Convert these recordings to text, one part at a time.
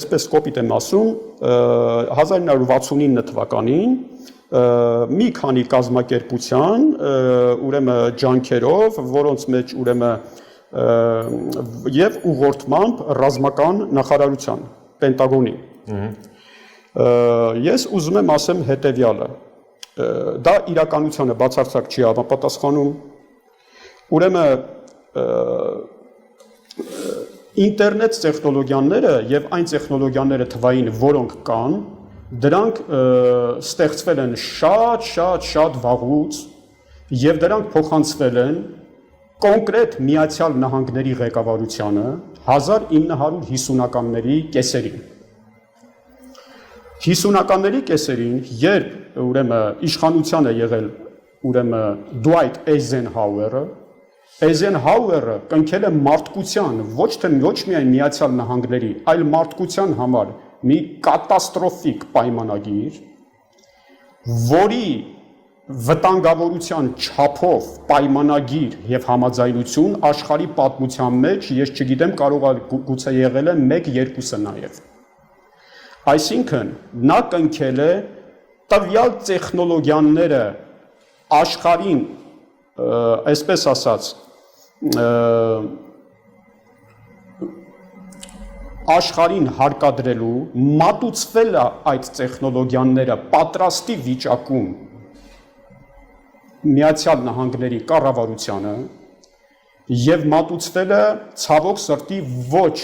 Այսպես կոպիտ եմ ասում, 1969 թվականին մի քանի կազմակերպության, ուրեմն ջանքերով, որոնց մեջ ուրեմն եւ ուղղորդմամբ ռազմական նախարարության, Պենտագոնի։ Ես ուզում եմ ասեմ հետեւյալը. դա իրականությանը բացարձակ չի համապատասխանում։ Ուրեմն ինտերնետ տեխնոլոգիաները եւ այն տեխնոլոգիաները թվային, որոնք կան, դրանք ստեղծվել են շատ վաղուց եւ դրանք փոխանցվել են կոնկրետ Միացյալ Նահանգների ղեկավարությանը 1950-ականների կեսերին։ 50-ականների կեսերին, երբ ուրեմն իշխանության է եղել ուրեմն Դուայթ Էյզենհաուերը, Էյզենհաուերը կնքել է մարդկության ոչ միայն Միացյալ Նահանգների, այլ մարդկության համար մի կատաստրոֆիկ պայմանագիր, որի վտանգավորության չափով պայմանագիր եւ համաձայնություն աշխարհի պատմության մեջ, ես չգիտեմ, կարող է գուցե եղել է 1-2-ը նաեւ։ Այսինքն նա կնքել է տվյալ տեխնոլոգիաները աշխարհին, այսպես ասած, աշխարհին հարկադրելու, մատուցվել է այդ տեխնոլոգիաները պատրաստի վիճակում Միացյալ Նահանգների կառավարությանը եւ մատուցվել է ցավոք սրտի ոչ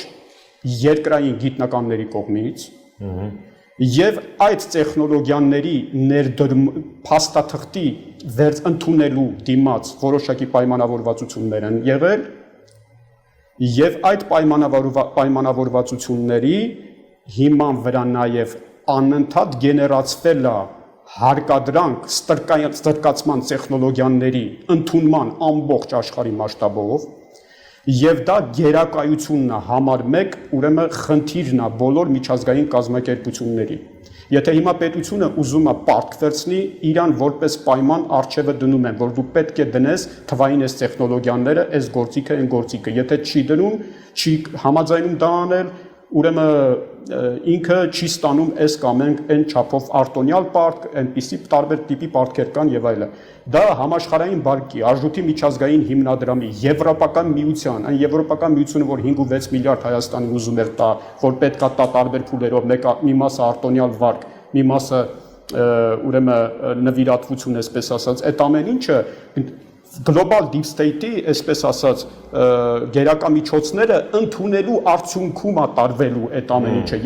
երկրային գիտնականների կողմից եւ այդ տեխնոլոգիաների փաստաթղթի ընդունելու դիմաց որոշակի պայմանավորվածություններ են եղել եւ այդ պայմանավորվածությունների հիման վրա նաեւ անընդհատ գեներացվել է հարկադրանք ստրկացման տեխնոլոգիաների ընդունման ամբողջ աշխարհի մասշտաբով եւ դա գերակայությունն է համար 1 ուրեմն խնդիրն է բոլոր միջազգային կազմակերպությունների։ Եթե հիմա պետությունը ուզում է պարտք վերցնի, իրան որպես պայման առջևը դնում են, որ դու պետք է դնես թվային այս տեխնոլոգիաները, այս գործիքը, այն գործիքը։ Եթե չի դնում, չի համաձայնում դա անել, ուրեմն ինքը չի ստանում այս կամ այն չափով արտոնյալ պարտք, այնպիսի տարբեր տիպի պարտքեր կան եւ այլն։ Դա համաշխարհային բանկի, արժույթի միջազգային հիմնադրամի, Եվրոպական միության, այն Եվրոպական միությունը, որ 5.6 միլիարդ Հայաստանին ուզում էր տա, որ պետքա տա տարբեր փուլերով, մի մասը արտոնյալ վարկ, մի մասը ուրեմն նվիրատվություն, այսպես ասած, այդ ամեն ինչը Global Deep State-ի, այսպես ասած, գերակամիջոցները ընդունելու արդյունքում է տարվելու այդ ամեն ինչը։